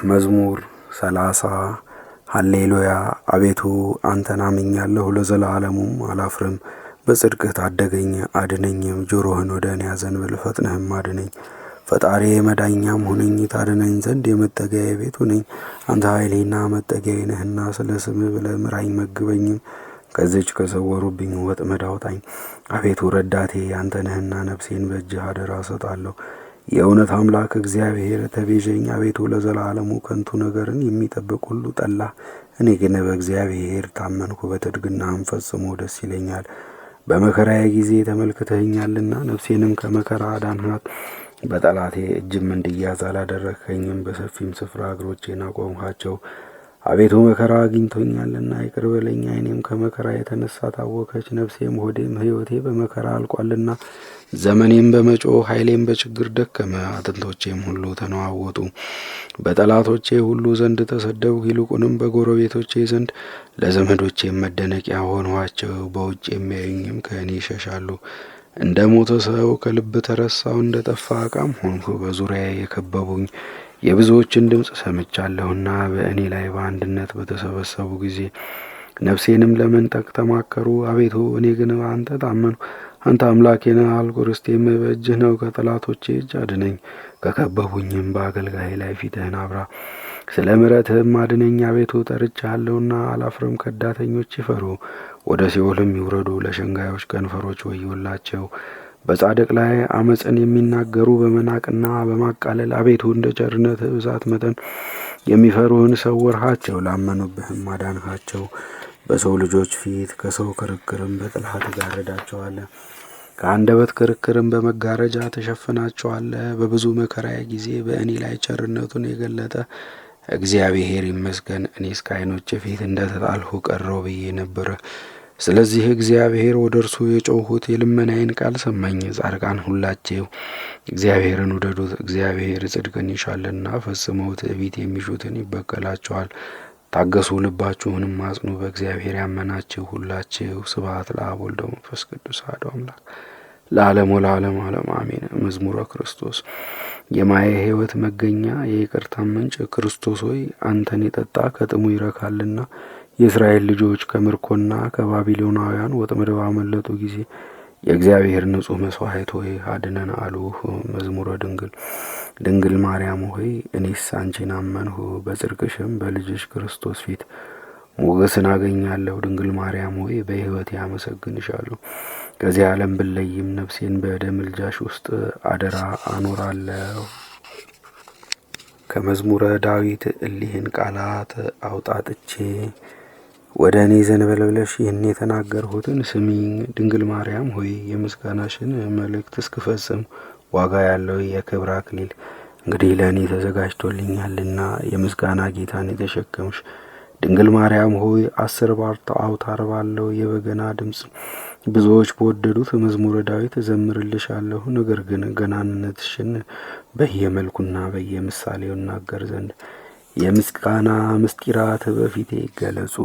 መዝሙር 30 ሃሌሉያ። አቤቱ አንተን አምኛለሁ፣ ለዘላለሙም አላፍርም። በጽድቅህ ታደገኝ አድነኝም። ጆሮህን ወደ እኔ አዘንብል፣ ፈጥነህም አድነኝ። ፈጣሪ መዳኛም ሁነኝ፣ ታድነኝ ዘንድ የመጠጊያዬ ቤት ሁነኝ። አንተ ኃይሌና መጠጊያዬ ነህና፣ ስለ ስምህ ብለህ ምራኝ መግበኝም። ከዚች ከሰወሩብኝ ወጥመድ አውጣኝ። አቤቱ ረዳቴ አንተ ነህና፣ ነፍሴን በእጅህ አደራ እሰጣለሁ። የእውነት አምላክ እግዚአብሔር ተቤዠኝ። አቤቱ ለዘላለሙ ከንቱ ነገርን የሚጠብቅ ሁሉ ጠላህ። እኔ ግን በእግዚአብሔር ታመንኩ፣ በትድግናህም ፈጽሞ ደስ ይለኛል። በመከራዬ ጊዜ ተመልክተኸኛልና፣ ነፍሴንም ከመከራ አዳንሃት። በጠላቴ እጅም እንድያዝ አላደረግኸኝም፣ በሰፊም ስፍራ እግሮቼን አቆምሃቸው። አቤቱ መከራ አግኝቶኛልና ይቅር በለኝ። ዓይኔም ከመከራ የተነሳ ታወከች፣ ነፍሴም ሆዴም ሕይወቴ በመከራ አልቋልና። ዘመኔም በመጮህ ኃይሌም በችግር ደከመ፣ አጥንቶቼም ሁሉ ተነዋወጡ። በጠላቶቼ ሁሉ ዘንድ ተሰደብሁ፣ ይልቁንም በጎረቤቶቼ ዘንድ ለዘመዶቼም መደነቂያ ሆንኋቸው። በውጭ የሚያዩኝም ከእኔ ይሸሻሉ። እንደ ሞተ ሰው ከልብ ተረሳሁ፣ እንደ ጠፋ ዕቃም ሆንሁ። በዙሪያዬ የከበቡኝ የብዙዎችን ድምፅ ሰምቻለሁና፣ በእኔ ላይ በአንድነት በተሰበሰቡ ጊዜ ነፍሴንም ለመንጠቅ ተማከሩ። አቤቱ እኔ ግን በአንተ ታመንሁ። አንተ አምላኬ ነህ፣ አልኩ፣ ርስቴም በእጅህ ነው። ከጠላቶቼ እጅ አድነኝ፣ ከከበቡኝም በአገልጋይ ላይ ፊትህን አብራ። ስለ ምሕረትህም አድነኝ። አቤቱ ጠርቼሃለሁና አላፍርም። ከዳተኞች ይፈሩ፣ ወደ ሲኦልም ይውረዱ። ለሸንጋዮች ከንፈሮች ወዮላቸው፣ በጻድቅ ላይ አመፅን የሚናገሩ በመናቅና በማቃለል። አቤቱ እንደ ቸርነትህ ብዛት መጠን የሚፈሩህን ሰወርሃቸው፣ ላመኑብህም አዳንሃቸው። በሰው ልጆች ፊት ከሰው ክርክርም በጥልሃ ትጋርዳቸዋለህ፣ ከአንደበት ክርክርም በመጋረጃ ተሸፍናቸዋለህ። በብዙ መከራዬ ጊዜ በእኔ ላይ ቸርነቱን የገለጠ እግዚአብሔር ይመስገን። እኔስ ከዓይኖቼ ፊት እንደ ተጣልሁ ቀረሁ ብዬ ነበረ። ስለዚህ እግዚአብሔር ወደ እርሱ የጮኽሁት የልመናዬን ቃል ሰማኝ። ጻድቃን ሁላቸው እግዚአብሔርን ውደዱት፣ እግዚአብሔር ጽድቅን ይሻልና ፈጽመው ትዕቢት የሚሹትን ይበቀላቸዋል። ታገሱ፣ ልባችሁንም አጽኑ። በእግዚአብሔር ያመናችሁ ሁላችሁ ስብሐት ለአብ ወወልድ ወመንፈስ ቅዱስ አሐዱ አምላክ ለዓለሙ ለዓለም ዓለም አሜን። መዝሙረ ክርስቶስ። የማየ ሕይወት መገኛ የይቅርታ ምንጭ ክርስቶስ ሆይ አንተን የጠጣ ከጥሙ ይረካልና። የእስራኤል ልጆች ከምርኮና ከባቢሎናውያን ወጥመድ ባመለጡ ጊዜ የእግዚአብሔር ንጹሕ መሥዋዕት ሆይ አድነን አሉህ። መዝሙረ ድንግል። ድንግል ማርያም ሆይ እኔስ አንቺን አመንሁ፣ በጽድቅሽም በልጅሽ ክርስቶስ ፊት ሞገስን አገኛለሁ። ድንግል ማርያም ሆይ በሕይወቴ አመሰግንሻለሁ። ከዚህ ዓለም ብለይም ነፍሴን በዕደ ምልጃሽ ውስጥ አደራ አኖራለሁ። ከመዝሙረ ዳዊት እሊህን ቃላት አውጣጥቼ ወደ እኔ ዘንበል ብለሽ ይህን የተናገርሁትን ስሚኝ። ድንግል ማርያም ሆይ የምስጋናሽን መልእክት እስክፈጽም ዋጋ ያለው የክብር አክሊል እንግዲህ ለእኔ ተዘጋጅቶልኛልና የምስጋና ጌታን የተሸከምሽ ድንግል ማርያም ሆይ 10 አውታር ባለው የበገና ድምፅ ብዙዎች በወደዱት መዝሙረ ዳዊት እዘምርልሻለሁ። ነገር ግን ገናንነትሽን በየመልኩና በየምሳሌው እናገር ዘንድ የምስጋና ምስጢራት በፊቴ ይገለጹ።